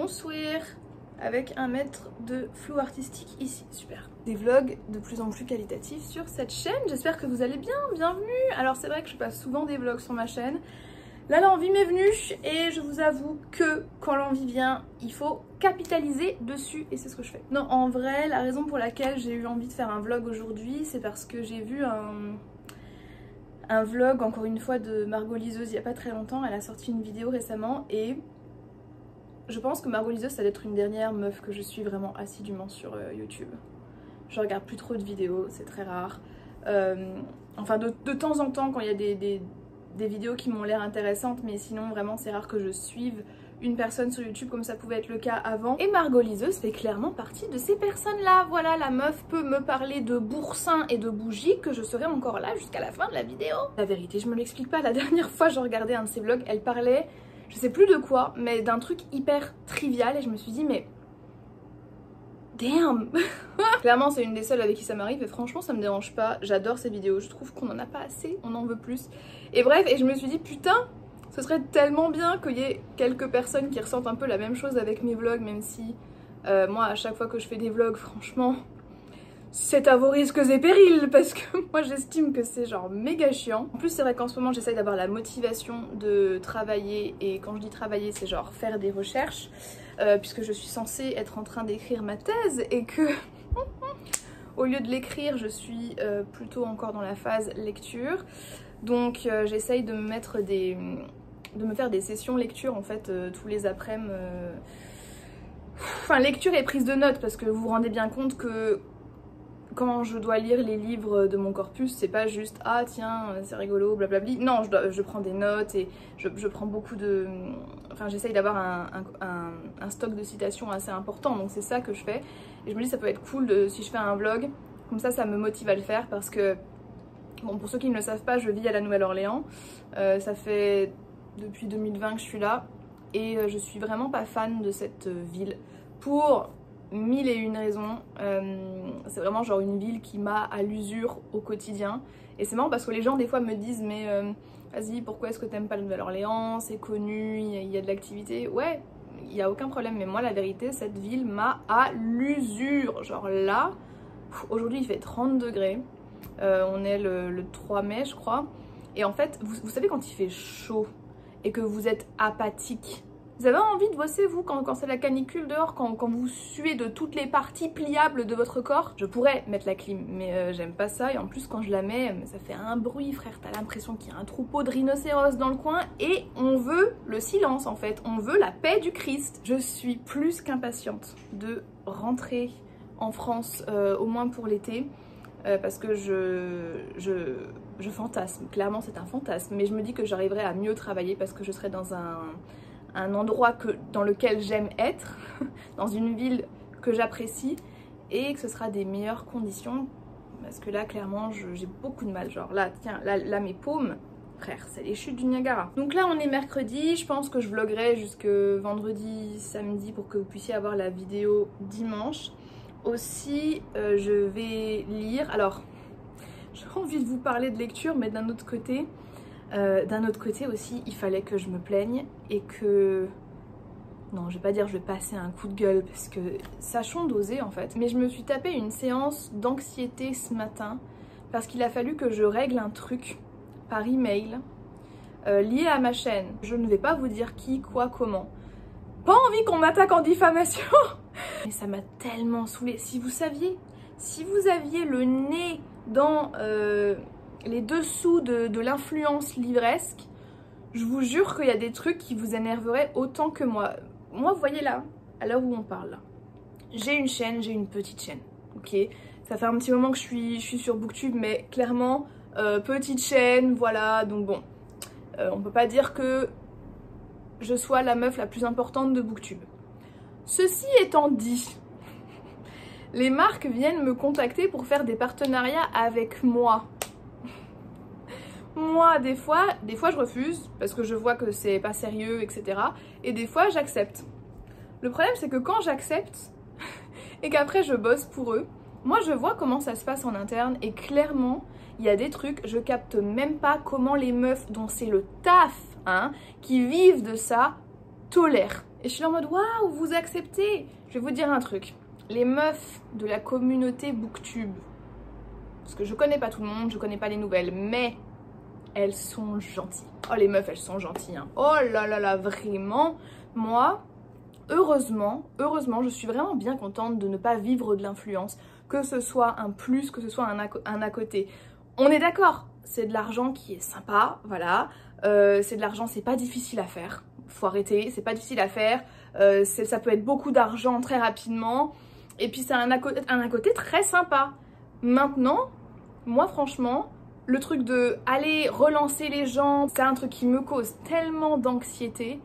bonsoir, avec 1 mètre de flou artistique ici, super. Des vlogs de plus en plus qualitatifs sur cette chaîne, j'espère que vous allez bien, bienvenue. Alors c'est vrai que je passe souvent des vlogs sur ma chaîne. Là l'envie m'est venue et je vous avoue que quand l'envie vient, il faut capitaliser dessus et c'est ce que je fais. Non, en vrai, la raison pour laquelle j'ai eu envie de faire un vlog aujourd'hui, c'est parce que j'ai vu un vlog, encore une fois, de Margot Liseuse il n'y a pas très longtemps. Elle a sorti une vidéo récemment et je pense que Margot Liseuse, ça doit être une dernière meuf que je suis vraiment assidûment sur YouTube. Je regarde plus trop de vidéos, c'est très rare. Enfin, de temps en temps, quand il y a des vidéos qui m'ont l'air intéressantes, mais sinon, vraiment, c'est rare que je suive une personne sur YouTube comme ça pouvait être le cas avant. Et Margot Liseuse fait clairement partie de ces personnes-là. Voilà, la meuf peut me parler de boursin et de bougies que je serai encore là jusqu'à la fin de la vidéo. La vérité, je me l'explique pas. La dernière fois, je regardais un de ses vlogs, elle parlait, je sais plus de quoi, mais d'un truc hyper trivial et je me suis dit, mais damn. Clairement, c'est une des seules avec qui ça m'arrive et franchement, ça me dérange pas. J'adore ces vidéos, je trouve qu'on en a pas assez, on en veut plus. Et bref, et je me suis dit, putain, ce serait tellement bien qu'il y ait quelques personnes qui ressentent un peu la même chose avec mes vlogs, même si moi, à chaque fois que je fais des vlogs, franchement, c'est à vos risques et périls parce que moi j'estime que c'est genre méga chiant. En plus c'est vrai qu'en ce moment j'essaye d'avoir la motivation de travailler et quand je dis travailler c'est genre faire des recherches puisque je suis censée être en train d'écrire ma thèse et que au lieu de l'écrire je suis plutôt encore dans la phase lecture. Donc j'essaye de me mettre de me faire des sessions lecture en fait tous les après-midi. Enfin lecture et prise de notes parce que vous vous rendez bien compte que quand je dois lire les livres de mon corpus, c'est pas juste ah tiens c'est rigolo blablabli. Non, je prends des notes et je prends beaucoup de... Enfin j'essaye d'avoir un stock de citations assez important, donc c'est ça que je fais. Et je me dis ça peut être cool si je fais un vlog, comme ça me motive à le faire parce que... Bon, pour ceux qui ne le savent pas, je vis à la Nouvelle-Orléans. Ça fait depuis 2020 que je suis là et je suis vraiment pas fan de cette ville pour 1001 raisons. C'est vraiment genre une ville qui m'a à l'usure au quotidien. Et c'est marrant parce que les gens des fois me disent mais vas-y pourquoi est-ce que t'aimes pas la Nouvelle-Orléans, c'est connu, il y a de l'activité. Ouais, il n'y a aucun problème, mais moi la vérité cette ville m'a à l'usure. Genre là, aujourd'hui il fait 30 degrés. On est le 3 mai je crois. Et en fait vous savez quand il fait chaud et que vous êtes apathique, vous avez envie de bosser vous quand c'est la canicule dehors, quand vous suez de toutes les parties pliables de votre corps. Je pourrais mettre la clim mais j'aime pas ça et en plus quand je la mets ça fait un bruit frère, t'as l'impression qu'il y a un troupeau de rhinocéros dans le coin et on veut le silence en fait, on veut la paix du Christ. Je suis plus qu'impatiente de rentrer en France au moins pour l'été. Parce que je fantasme, clairement c'est un fantasme, mais je me dis que j'arriverai à mieux travailler parce que je serai dans un endroit dans lequel j'aime être, dans une ville que j'apprécie et que ce sera des meilleures conditions parce que là clairement j'ai beaucoup de mal, genre là tiens, là mes paumes, frère c'est les chutes du Niagara. Donc là on est mercredi, je pense que je vloggerai jusque vendredi, samedi pour que vous puissiez avoir la vidéo dimanche. Aussi je vais lire, alors j'ai envie de vous parler de lecture mais d'un autre côté aussi il fallait que je me plaigne et que... Non je vais pas dire je vais passer un coup de gueule parce que sachons doser en fait, mais je me suis tapé une séance d'anxiété ce matin parce qu'il a fallu que je règle un truc par email lié à ma chaîne. Je ne vais pas vous dire qui, quoi, comment. Pas envie qu'on m'attaque en diffamation. Mais ça m'a tellement saoulée. Si vous saviez, si vous aviez le nez dans les dessous de l'influence livresque, je vous jure qu'il y a des trucs qui vous énerveraient autant que moi. Moi, vous voyez là, à l'heure où on parle, là, j'ai une chaîne, j'ai une petite chaîne, ok. Ça fait un petit moment que je suis sur Booktube, mais clairement, petite chaîne, voilà, donc bon. On peut pas dire que je sois la meuf la plus importante de Booktube. Ceci étant dit, les marques viennent me contacter pour faire des partenariats avec moi. Moi, des fois je refuse parce que je vois que c'est pas sérieux, etc. Et des fois, j'accepte. Le problème, c'est que quand j'accepte et qu'après je bosse pour eux, moi, je vois comment ça se passe en interne et clairement, il y a des trucs, je capte même pas comment les meufs dont c'est le taf, hein, qui vivent de ça, tolèrent. Et je suis là en mode waouh, vous acceptez. Je vais vous dire un truc. Les meufs de la communauté Booktube, parce que je connais pas tout le monde, je connais pas les nouvelles, mais elles sont gentilles. Oh les meufs, elles sont gentilles, hein. Oh là là là, vraiment. Moi, heureusement, je suis vraiment bien contente de ne pas vivre de l'influence. Que ce soit un plus, que ce soit un à côté. On est d'accord, c'est de l'argent qui est sympa, voilà. C'est de l'argent, c'est pas difficile à faire. Faut arrêter, c'est pas difficile à faire. Ça peut être beaucoup d'argent très rapidement. Et puis c'est un à côté très sympa. Maintenant, moi franchement, le truc de aller relancer les gens, c'est un truc qui me cause tellement d'anxiété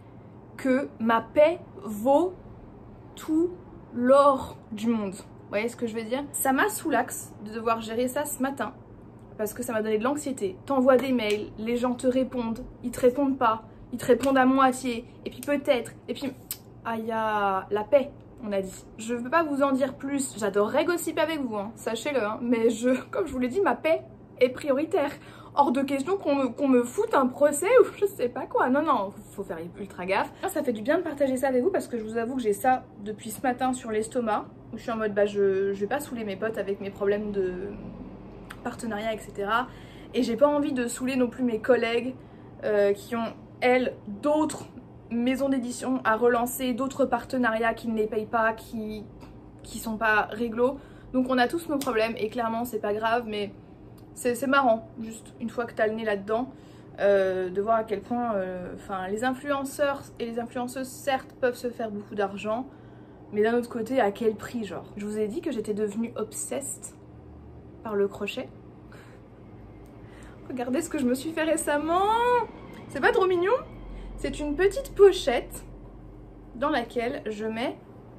que ma paix vaut tout l'or du monde. Vous voyez ce que je veux dire? Ça m'a sous l'axe de devoir gérer ça ce matin. Parce que ça m'a donné de l'anxiété. T'envoies des mails, les gens te répondent, ils te répondent pas, ils te répondent à moitié, et puis peut-être, et puis... Ah, il y a la paix, on a dit. Je veux pas vous en dire plus, j'adorerais gossiper avec vous, hein, sachez-le, hein, mais comme je vous l'ai dit, ma paix est prioritaire. Hors de question qu'on me foute un procès ou je sais pas quoi. Non, non, faut faire ultra gaffe. Ça fait du bien de partager ça avec vous parce que je vous avoue que j'ai ça depuis ce matin sur l'estomac. Où je suis en mode, bah je vais pas saouler mes potes avec mes problèmes de partenariat, etc. Et j'ai pas envie de saouler non plus mes collègues qui ont, elles, d'autres maisons d'édition à relancer, d'autres partenariats qui ne les payent pas, qui sont pas réglo. Donc on a tous nos problèmes et clairement c'est pas grave, mais c'est marrant, juste une fois que t'as le nez là-dedans, de voir à quel point les influenceurs et les influenceuses certes peuvent se faire beaucoup d'argent, mais d'un autre côté à quel prix genre. Je vous ai dit que j'étais devenue obsessed par le crochet. Regardez ce que je me suis fait récemment. C'est pas trop mignon? C'est une petite pochette dans laquelle je mets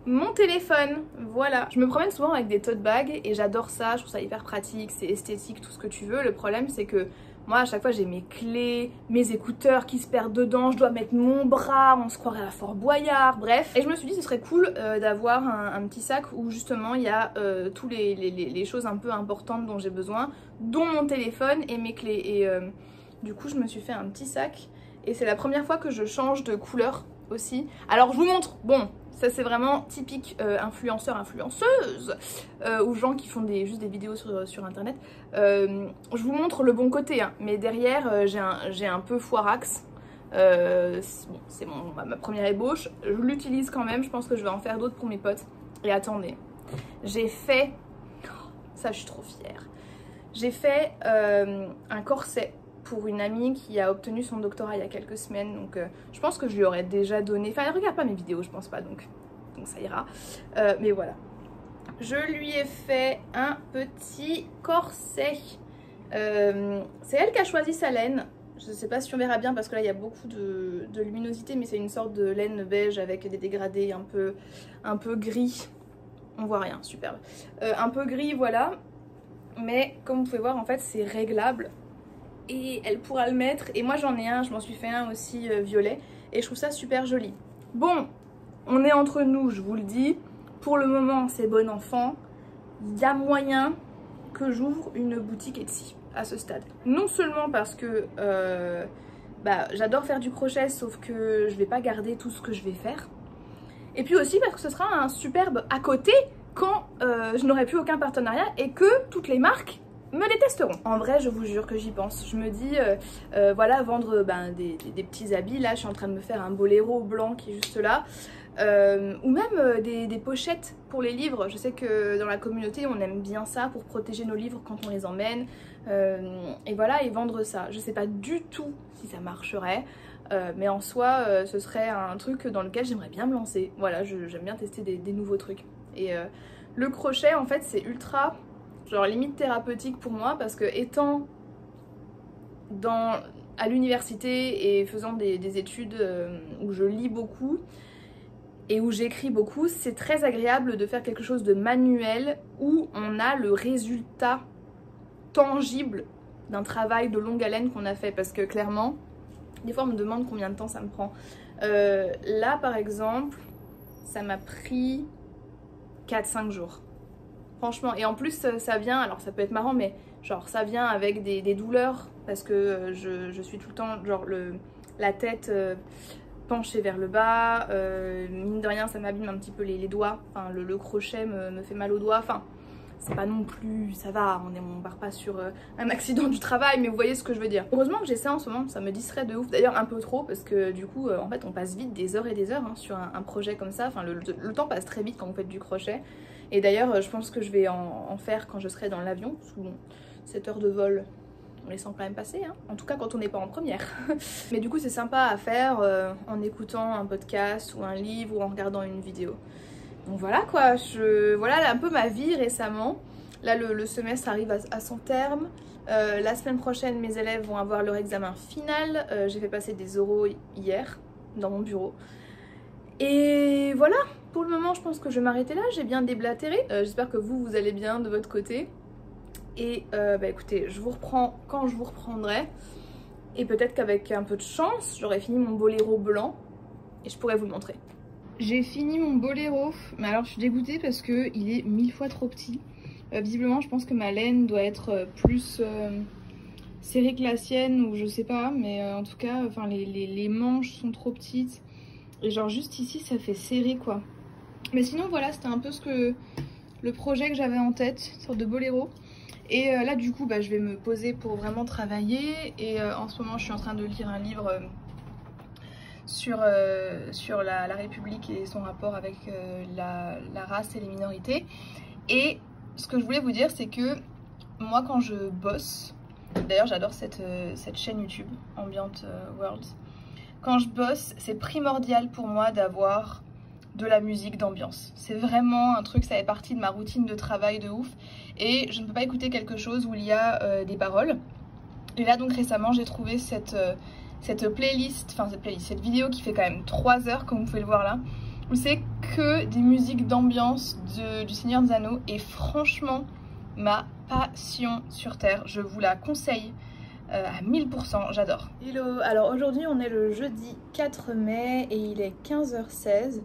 mon téléphone, voilà. Je me promène souvent avec des tote bags et j'adore ça, je trouve ça hyper pratique, c'est esthétique, tout ce que tu veux. Le problème c'est que moi à chaque fois j'ai mes clés, mes écouteurs qui se perdent dedans, je dois mettre mon bras, on se croirait à Fort Boyard, bref. Et je me suis dit ce serait cool d'avoir un petit sac où justement il y a tous les choses un peu importantes dont j'ai besoin, dont mon téléphone et mes clés. Et du coup je me suis fait un petit sac et c'est la première fois que je change de couleur aussi. Alors je vous montre, bon, ça c'est vraiment typique influenceur, influenceuse ou gens qui font juste des vidéos sur internet. Je vous montre le bon côté, hein, mais derrière j'ai un peu foirax. Bon, c'est ma première ébauche, je l'utilise quand même, je pense que je vais en faire d'autres pour mes potes. Et attendez, j'ai fait, ça je suis trop fière, j'ai fait un corset pour une amie qui a obtenu son doctorat il y a quelques semaines, donc je pense que je lui aurais déjà donné, enfin elle regarde pas mes vidéos je pense pas, donc ça ira, mais voilà. Je lui ai fait un petit corset, c'est elle qui a choisi sa laine, je sais pas si on verra bien parce que là il y a beaucoup de luminosité, mais c'est une sorte de laine beige avec des dégradés un peu gris, on voit rien, superbe, un peu gris voilà, mais comme vous pouvez voir en fait c'est réglable. Et elle pourra le mettre, et moi j'en ai un, je m'en suis fait un aussi violet et je trouve ça super joli. Bon, on est entre nous, je vous le dis, pour le moment c'est bon enfant, il y a moyen que j'ouvre une boutique Etsy à ce stade. Non seulement parce que j'adore faire du crochet, sauf que je vais pas garder tout ce que je vais faire, et puis aussi parce que ce sera un superbe à côté quand je n'aurai plus aucun partenariat et que toutes les marques me détesteront. En vrai je vous jure que j'y pense, je me dis voilà, vendre des petits habits, là je suis en train de me faire un boléro blanc qui est juste là, ou même des pochettes pour les livres. Je sais que dans la communauté on aime bien ça pour protéger nos livres quand on les emmène, et voilà, et vendre ça. Je sais pas du tout si ça marcherait, mais en soi ce serait un truc dans lequel j'aimerais bien me lancer. Voilà, j'aime bien tester des nouveaux trucs. Et le crochet en fait c'est ultra genre limite thérapeutique pour moi, parce que étant à l'université et faisant des études où je lis beaucoup et où j'écris beaucoup, c'est très agréable de faire quelque chose de manuel où on a le résultat tangible d'un travail de longue haleine qu'on a fait, parce que clairement des fois on me demande combien de temps ça me prend. Là par exemple ça m'a pris 4-5 jours. Franchement, et en plus ça vient, alors ça peut être marrant, mais genre ça vient avec des douleurs parce que je suis tout le temps genre la tête penchée vers le bas, mine de rien ça m'abîme un petit peu les doigts, enfin le crochet me fait mal aux doigts, enfin c'est pas non plus, ça va, on part pas sur un accident du travail, mais vous voyez ce que je veux dire. Heureusement que j'ai ça en ce moment, ça me distrait de ouf, d'ailleurs un peu trop, parce que du coup en fait on passe vite des heures et des heures hein, sur un projet comme ça, enfin le temps passe très vite quand vous faites du crochet, et d'ailleurs je pense que je vais en faire quand je serai dans l'avion, parce que bon, 7 heures de vol, on les sent quand même passer, hein. En tout cas quand on n'est pas en première. Mais du coup c'est sympa à faire en écoutant un podcast ou un livre ou en regardant une vidéo. Donc voilà quoi, voilà un peu ma vie récemment. Là le semestre arrive à son terme. La semaine prochaine mes élèves vont avoir leur examen final. J'ai fait passer des oraux hier dans mon bureau. Et voilà, pour le moment je pense que je vais m'arrêter là, j'ai bien déblatéré. J'espère que vous allez bien de votre côté. Et bah écoutez, je vous reprends quand je vous reprendrai. Et peut-être qu'avec un peu de chance, j'aurai fini mon boléro blanc et je pourrai vous le montrer. J'ai fini mon boléro, mais alors je suis dégoûtée parce qu'il est 1000 fois trop petit. Visiblement je pense que ma laine doit être plus serrée que la sienne ou je sais pas, mais en tout cas enfin, les manches sont trop petites. Et genre juste ici ça fait serré quoi. Mais sinon voilà, c'était un peu le projet que j'avais en tête, une sorte de boléro. Et là du coup bah, je vais me poser pour vraiment travailler. Et en ce moment je suis en train de lire un livre sur la République et son rapport avec la race et les minorités. Et ce que je voulais vous dire c'est que moi quand je bosse, d'ailleurs j'adore cette chaîne YouTube, Ambient Worlds, quand je bosse c'est primordial pour moi d'avoir de la musique d'ambiance. C'est vraiment un truc, ça fait partie de ma routine de travail de ouf et je ne peux pas écouter quelque chose où il y a des paroles. Et là donc récemment j'ai trouvé cette playlist, enfin cette vidéo qui fait quand même 3 heures comme vous pouvez le voir là, où c'est que des musiques d'ambiance du Seigneur des Anneaux et franchement ma passion sur terre, je vous la conseille à 1000%, j'adore. Hello, alors aujourd'hui on est le jeudi 4 mai et il est 15h16.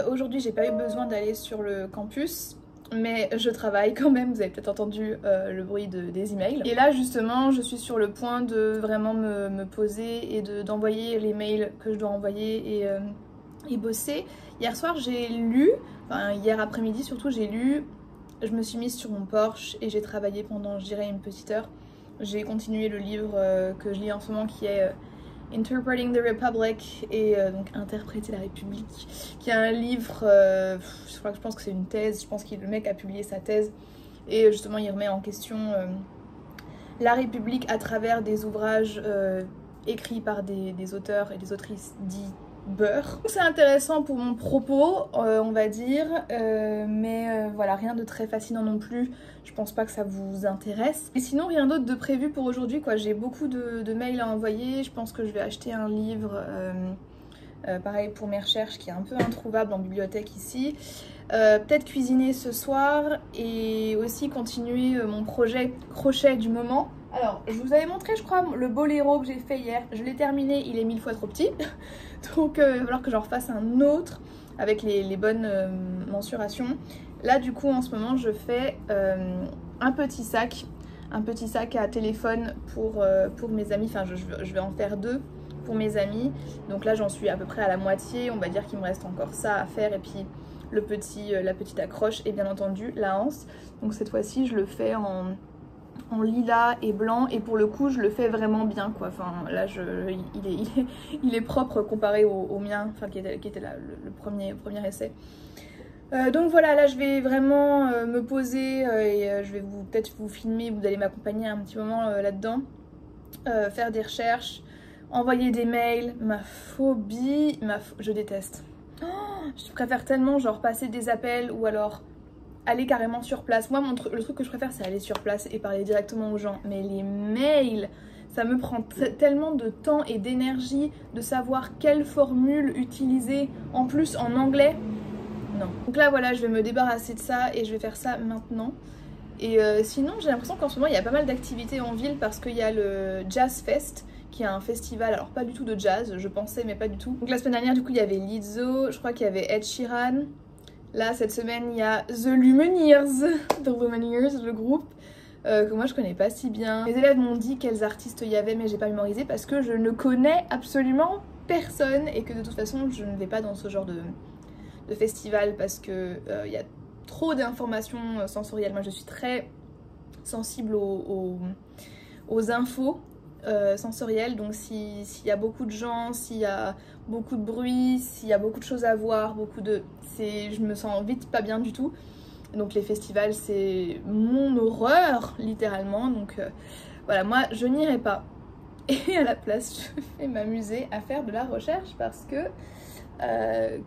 Aujourd'hui j'ai pas eu besoin d'aller sur le campus, mais je travaille quand même, vous avez peut-être entendu le bruit des emails. Et là justement je suis sur le point de vraiment me poser et d'envoyer les mails que je dois envoyer et bosser. Hier soir j'ai lu, enfin hier après-midi surtout j'ai lu, je me suis mise sur mon Porsche et j'ai travaillé pendant je dirais une petite heure. J'ai continué le livre que je lis en ce moment qui est Interpreting the Republic et donc Interpréter la République, qui est un livre, je pense que c'est une thèse, je pense que le mec a publié sa thèse et justement il remet en question la République à travers des ouvrages écrits par des auteurs et des autrices dits beurre. C'est intéressant pour mon propos, on va dire, mais voilà, rien de très fascinant non plus. Je pense pas que ça vous intéresse. Et sinon, rien d'autre de prévu pour aujourd'hui, quoi. J'ai beaucoup de mails à envoyer. Je pense que je vais acheter un livre, pareil pour mes recherches, qui est un peu introuvable en bibliothèque ici. Peut-être cuisiner ce soir et aussi continuer mon projet crochet du moment. Alors, je vous avais montré, je crois, le boléro que j'ai fait hier. Je l'ai terminé, il est 1000 fois trop petit. Donc, il va falloir que j'en refasse un autre avec les bonnes mensurations. Là, du coup, en ce moment, je fais un petit sac à téléphone pour mes amis. Enfin, je vais en faire 2 pour mes amis. Donc là, j'en suis à peu près à la moitié. On va dire qu'il me reste encore ça à faire. Et puis, la petite accroche et bien entendu la anse. Donc cette fois-ci, je le fais en lilas et blanc et pour le coup je le fais vraiment bien quoi. Enfin là il est propre comparé au mien, enfin qui était là, le premier essai. Donc voilà, là je vais vraiment me poser et je vais peut-être vous filmer, vous allez m'accompagner un petit moment là-dedans, faire des recherches, envoyer des mails. Ma phobie, je déteste. Oh, je préfère tellement genre passer des appels ou alors aller carrément sur place. Moi le truc que je préfère c'est aller sur place et parler directement aux gens, mais les mails ça me prend tellement de temps et d'énergie de savoir quelle formule utiliser en plus en anglais. Non. Donc là voilà, je vais me débarrasser de ça et je vais faire ça maintenant. Et sinon j'ai l'impression qu'en ce moment il y a pas mal d'activités en ville parce qu'il y a le Jazz Fest qui est un festival, alors pas du tout de jazz, je pensais mais pas du tout. Donc la semaine dernière du coup il y avait Lizzo, je crois qu'il y avait Ed Sheeran. Là cette semaine il y a The Lumineers, le groupe que moi je connais pas si bien. Mes élèves m'ont dit quels artistes il y avait mais j'ai pas mémorisé parce que je ne connais absolument personne et que de toute façon je ne vais pas dans ce genre de festival parce que il y a trop d'informations sensorielles. Moi je suis très sensible aux infos sensorielles, donc s'il y a beaucoup de gens, s'il y a beaucoup de bruit, s'il y a beaucoup de choses à voir, je me sens vite pas bien du tout. Donc les festivals c'est mon horreur littéralement, donc voilà, moi je n'irai pas. Et à la place je vais m'amuser à faire de la recherche parce que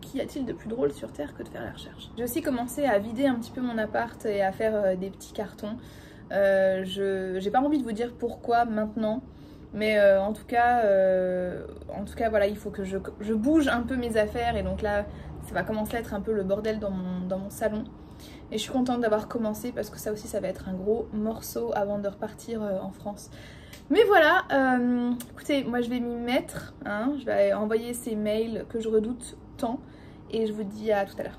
qu'y a-t-il de plus drôle sur terre que de faire la recherche? J'ai aussi commencé à vider un petit peu mon appart et à faire des petits cartons. J'ai pas envie de vous dire pourquoi maintenant, mais en tout cas voilà, il faut que je bouge un peu mes affaires et donc là ça va commencer à être un peu le bordel dans mon salon. Et je suis contente d'avoir commencé parce que ça aussi ça va être un gros morceau avant de repartir en France. Mais voilà, écoutez, moi je vais m'y mettre, hein, je vais envoyer ces mails que je redoute tant et je vous dis à tout à l'heure.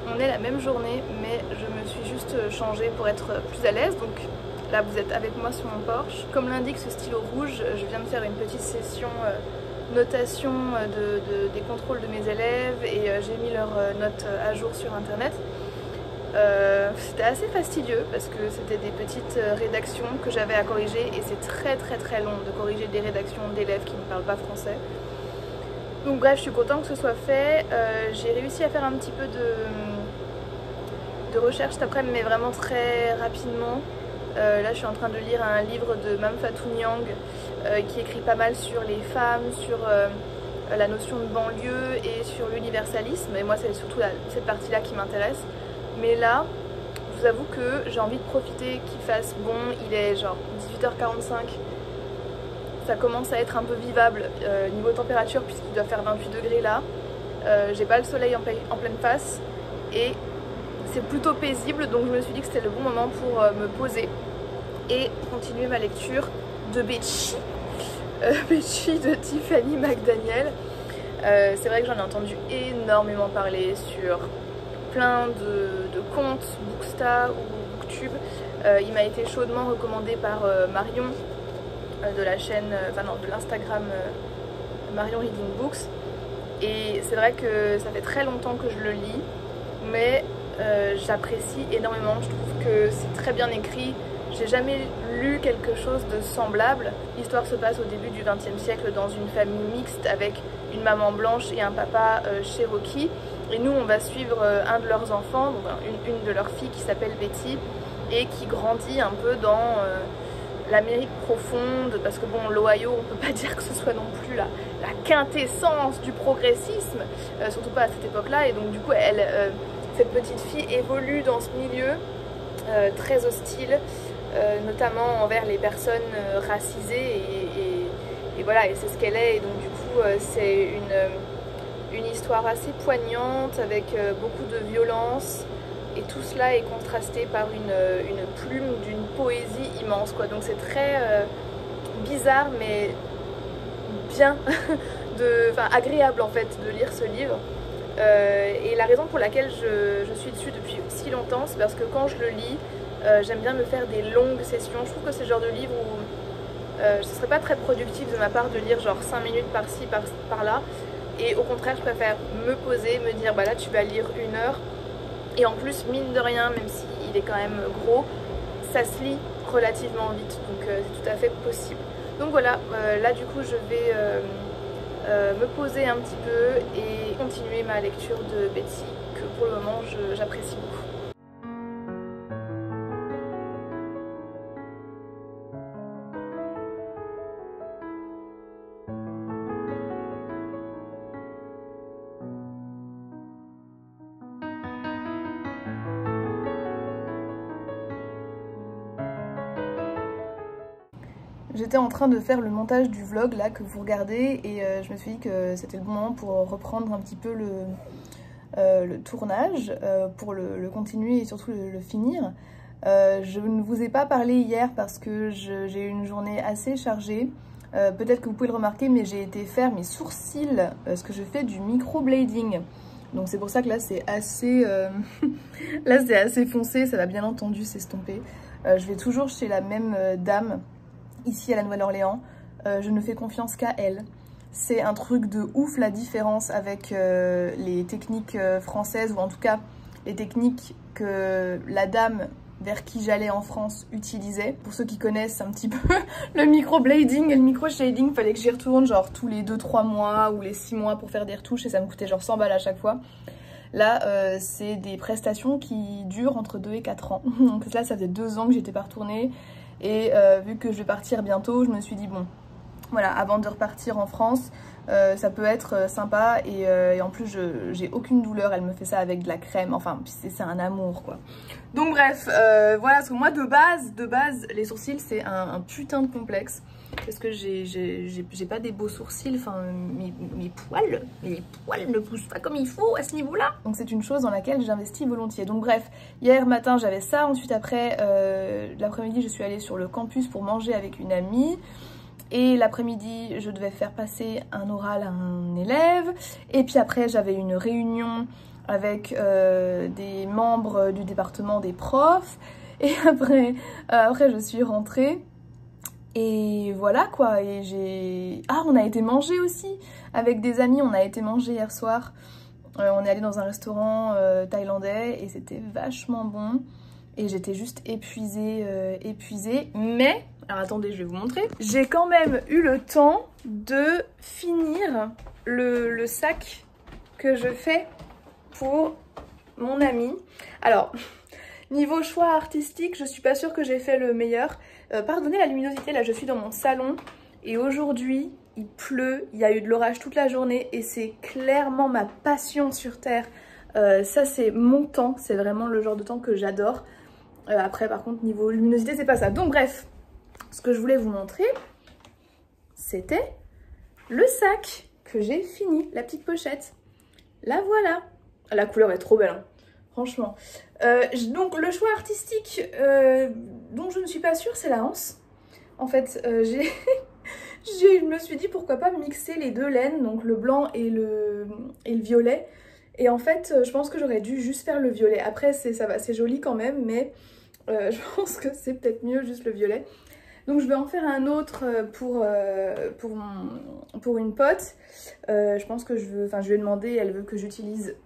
On est la même journée, mais je me suis juste changée pour être plus à l'aise. Donc là, vous êtes avec moi sur mon Porsche. Comme l'indique ce stylo rouge, je viens de faire une petite session notation des contrôles de mes élèves et j'ai mis leurs notes à jour sur internet. C'était assez fastidieux parce que c'était des petites rédactions que j'avais à corriger et c'est très long de corriger des rédactions d'élèves qui ne parlent pas français. Donc bref, je suis contente que ce soit fait. J'ai réussi à faire un petit peu de recherche cet après-midi, mais vraiment très rapidement. Là, je suis en train de lire un livre de Mam Fatou Niang qui écrit pas mal sur les femmes, sur la notion de banlieue et sur l'universalisme. Et moi, c'est surtout cette partie-là qui m'intéresse. Mais là, je vous avoue que j'ai envie de profiter qu'il fasse bon. Il est genre 18h45. Ça commence à être un peu vivable niveau température puisqu'il doit faire 28 degrés là. J'ai pas le soleil en pleine face et c'est plutôt paisible, donc je me suis dit que c'était le bon moment pour me poser et continuer ma lecture de Betchy, Betchy de Tiffany McDaniel. C'est vrai que j'en ai entendu énormément parler sur plein de comptes, Booksta ou Booktube. Il m'a été chaudement recommandé par Marion de la chaîne, de l'Instagram Marion Reading Books. Et c'est vrai que ça fait très longtemps que je le lis, mais j'apprécie énormément. Je trouve que c'est très bien écrit. J'ai jamais lu quelque chose de semblable. L'histoire se passe au début du XXe siècle dans une famille mixte avec une maman blanche et un papa cherokee. Et nous, on va suivre un de leurs enfants, donc une de leurs filles qui s'appelle Betty et qui grandit un peu dans l'Amérique profonde, parce que bon, l'Ohio, on peut pas dire que ce soit non plus la quintessence du progressisme, surtout pas à cette époque-là. Et donc du coup, cette petite fille évolue dans ce milieu très hostile, notamment envers les personnes racisées et voilà, et c'est ce qu'elle est. Et donc du coup, c'est une histoire assez poignante avec beaucoup de violence. Et tout cela est contrasté par une plume d'une poésie immense, quoi. Donc c'est très bizarre, mais bien, agréable en fait de lire ce livre. Et la raison pour laquelle je suis dessus depuis si longtemps, c'est parce que quand je le lis, j'aime bien me faire des longues sessions. Je trouve que c'est le genre de livre où ce serait pas très productif de ma part de lire genre 5 minutes par-ci, par-là. Et au contraire, je préfère me poser, me dire bah là tu vas lire 1 heure. Et en plus, mine de rien, même s'il est quand même gros, ça se lit relativement vite, donc c'est tout à fait possible. Donc voilà, là du coup je vais me poser un petit peu et continuer ma lecture de Betty, que pour le moment j'apprécie beaucoup. J'étais en train de faire le montage du vlog là que vous regardez et je me suis dit que c'était le bon moment pour reprendre un petit peu le tournage, pour le continuer et surtout le finir. Je ne vous ai pas parlé hier parce que j'ai eu une journée assez chargée. Peut-être que vous pouvez le remarquer, mais j'ai été faire mes sourcils parce que je fais du microblading. Donc c'est pour ça que là c'est assez, là c'est assez foncé, ça va bien entendu s'estomper. Je vais toujours chez la même dame ici à la Nouvelle-Orléans. Je ne fais confiance qu'à elle. C'est un truc de ouf la différence avec les techniques françaises, ou en tout cas les techniques que la dame vers qui j'allais en France utilisait. Pour ceux qui connaissent un petit peu le microblading et le micro-shading, fallait que j'y retourne genre tous les 2-3 mois ou les 6 mois pour faire des retouches et ça me coûtait genre 100 balles à chaque fois. Là, c'est des prestations qui durent entre 2 et 4 ans. Donc là, ça faisait 2 ans que j'étais pas retournée et vu que je vais partir bientôt, je me suis dit bon, voilà, avant de repartir en France, ça peut être sympa et en plus j'ai aucune douleur, elle me fait ça avec de la crème, enfin c'est un amour quoi. Donc bref, voilà, parce que moi de base, les sourcils c'est un putain de complexe. Parce que j'ai pas des beaux sourcils, enfin mes poils ne poussent pas comme il faut à ce niveau-là. Donc c'est une chose dans laquelle j'investis volontiers. Donc bref, hier matin j'avais ça, ensuite après l'après-midi je suis allée sur le campus pour manger avec une amie. Et l'après-midi, je devais faire passer un oral à un élève. Et puis après, j'avais une réunion avec des membres du département des profs. Et après je suis rentrée. Et voilà quoi. Et j'ai... Ah, on a été manger aussi avec des amis. On a été manger hier soir. On est allé dans un restaurant thaïlandais et c'était vachement bon. Et j'étais juste épuisée, mais... Alors attendez, je vais vous montrer. J'ai quand même eu le temps de finir le sac que je fais pour mon ami. Alors, niveau choix artistique, je suis pas sûre que j'ai fait le meilleur. Pardonnez la luminosité, là je suis dans mon salon. Et aujourd'hui, il pleut, il y a eu de l'orage toute la journée. Et c'est clairement ma passion sur Terre. Ça c'est mon temps, c'est vraiment le genre de temps que j'adore. Après par contre, niveau luminosité, c'est pas ça. Donc bref. Ce que je voulais vous montrer, c'était le sac que j'ai fini, la petite pochette. La voilà. La couleur est trop belle, hein, franchement. Donc le choix artistique dont je ne suis pas sûre, c'est la anse. En fait, je me suis dit pourquoi pas mixer les deux laines, donc le blanc et le violet. Et en fait, je pense que j'aurais dû juste faire le violet. Après, c'est joli quand même, mais je pense que c'est peut-être mieux juste le violet. Donc je vais en faire un autre pour une pote. Je pense que je lui ai demandé, elle veut que j'utilise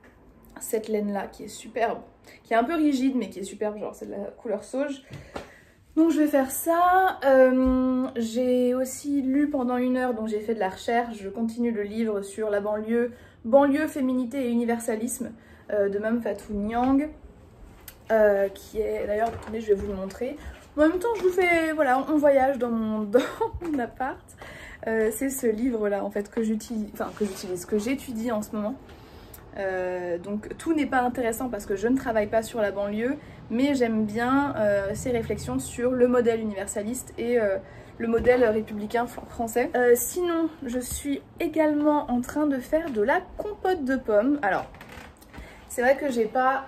cette laine là qui est superbe, qui est un peu rigide mais qui est superbe, genre c'est de la couleur sauge. Donc je vais faire ça. J'ai aussi lu pendant 1 heure, donc j'ai fait de la recherche. Je continue le livre sur la banlieue, féminité et universalisme de Mme Fatou Niang, qui est d'ailleurs, attendez, je vais vous le montrer. En même temps, je vous fais, voilà, on voyage dans mon appart. C'est ce livre-là, en fait, que j'étudie en ce moment. Donc, tout n'est pas intéressant parce que je ne travaille pas sur la banlieue, mais j'aime bien ces réflexions sur le modèle universaliste et le modèle républicain français. Sinon, je suis également en train de faire de la compote de pommes. Alors, c'est vrai que j'ai pas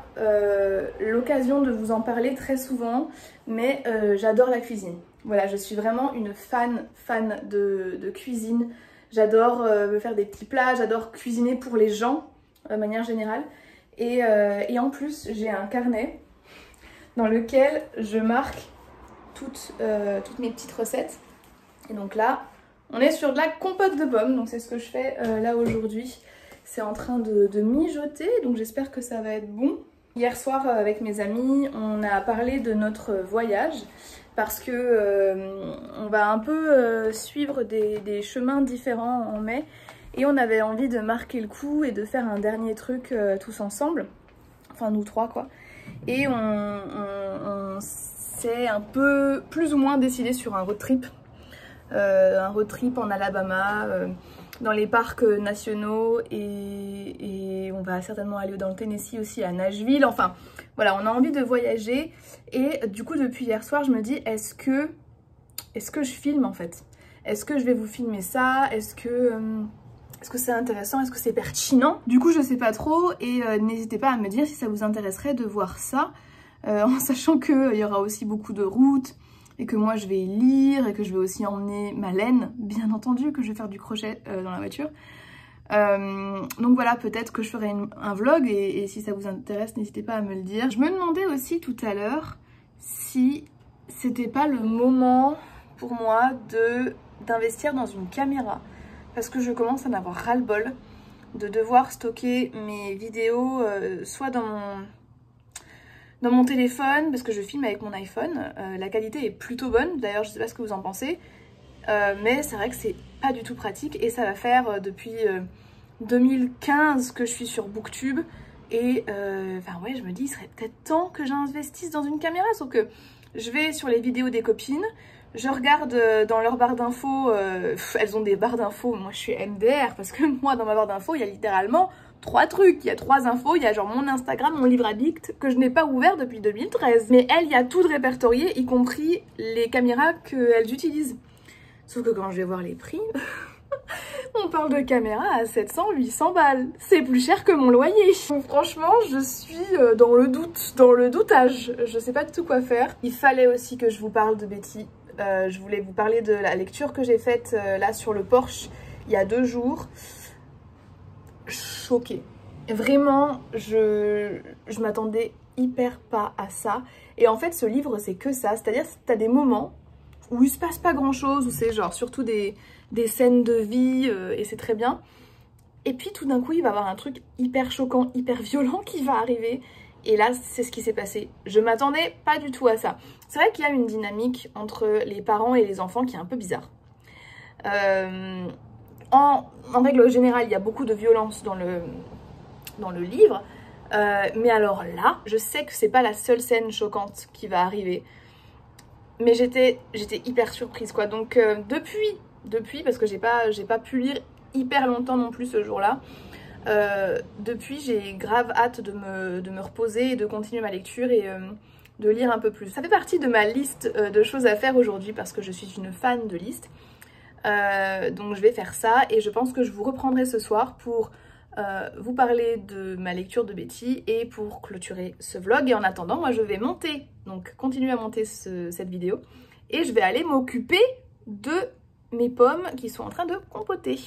l'occasion de vous en parler très souvent, mais j'adore la cuisine. Voilà, je suis vraiment une fan de cuisine. J'adore me faire des petits plats, j'adore cuisiner pour les gens de manière générale. Et en plus, j'ai un carnet dans lequel je marque toutes mes petites recettes. Et donc là, on est sur de la compote de pommes, donc c'est ce que je fais là aujourd'hui. C'est en train de mijoter, donc j'espère que ça va être bon. Hier soir, avec mes amis, on a parlé de notre voyage parce que on va un peu suivre des chemins différents en mai et on avait envie de marquer le coup et de faire un dernier truc tous ensemble, enfin nous 3 quoi. Et on s'est un peu plus ou moins décidé sur un road trip en Alabama. Dans les parcs nationaux et on va certainement aller dans le Tennessee aussi, à Nashville. Enfin voilà, on a envie de voyager et du coup depuis hier soir je me dis est-ce que je filme en fait? Est-ce que je vais vous filmer ça? Est-ce que c'est intéressant? Est-ce que c'est pertinent? Du coup je sais pas trop et n'hésitez pas à me dire si ça vous intéresserait de voir ça en sachant qu'il y aura aussi beaucoup de routes. et que moi je vais lire et que je vais aussi emmener ma laine, bien entendu, que je vais faire du crochet dans la voiture. Donc voilà, peut-être que je ferai un vlog et si ça vous intéresse, n'hésitez pas à me le dire. Je me demandais aussi tout à l'heure si c'était pas le moment pour moi d'investir dans une caméra, parce que je commence à en avoir ras-le-bol de devoir stocker mes vidéos soit dans mon téléphone, parce que je filme avec mon iPhone. La qualité est plutôt bonne, d'ailleurs je sais pas ce que vous en pensez, mais c'est vrai que c'est pas du tout pratique et ça va faire depuis 2015 que je suis sur Booktube et enfin ouais, je me dis il serait peut-être temps que j'investisse dans une caméra, sauf que je vais sur les vidéos des copines, je regarde dans leur barre d'infos, elles ont des barres d'infos, moi je suis MDR parce que moi dans ma barre d'infos il y a littéralement 3 trucs, il y a 3 infos, il y a genre mon Instagram, mon livre addict que je n'ai pas ouvert depuis 2013. Mais elle, il y a tout de répertorié, y compris les caméras qu'elles utilisent. Sauf que quand je vais voir les prix, on parle de caméra à 700-800 balles. C'est plus cher que mon loyer. Donc franchement, je suis dans le doute, dans le doutage. Je sais pas du tout quoi faire. Il fallait aussi que je vous parle de Betty. Je voulais vous parler de la lecture que j'ai faite là sur le porche il y a 2 jours. Choquée. Vraiment, je m'attendais hyper pas à ça. Et en fait, ce livre, c'est que ça. C'est-à-dire, t'as des moments où il se passe pas grand-chose, où c'est genre surtout des scènes de vie, et c'est très bien. Et puis tout d'un coup, il va y avoir un truc hyper choquant, hyper violent qui va arriver. Et là, c'est ce qui s'est passé. Je m'attendais pas du tout à ça. C'est vrai qu'il y a une dynamique entre les parents et les enfants qui est un peu bizarre. En règle générale, il y a beaucoup de violence dans le livre. Mais alors là, je sais que c'est pas la seule scène choquante qui va arriver. Mais j'étais hyper surprise quoi. Donc depuis, parce que j'ai pas pu lire hyper longtemps non plus ce jour-là. Depuis, j'ai grave hâte de me reposer et de continuer ma lecture et de lire un peu plus. Ça fait partie de ma liste de choses à faire aujourd'hui parce que je suis une fan de listes. Donc je vais faire ça et je pense que je vous reprendrai ce soir pour vous parler de ma lecture de Betty et pour clôturer ce vlog. Et en attendant, moi je vais monter, donc continuer à monter cette vidéo et je vais aller m'occuper de mes pommes qui sont en train de compoter.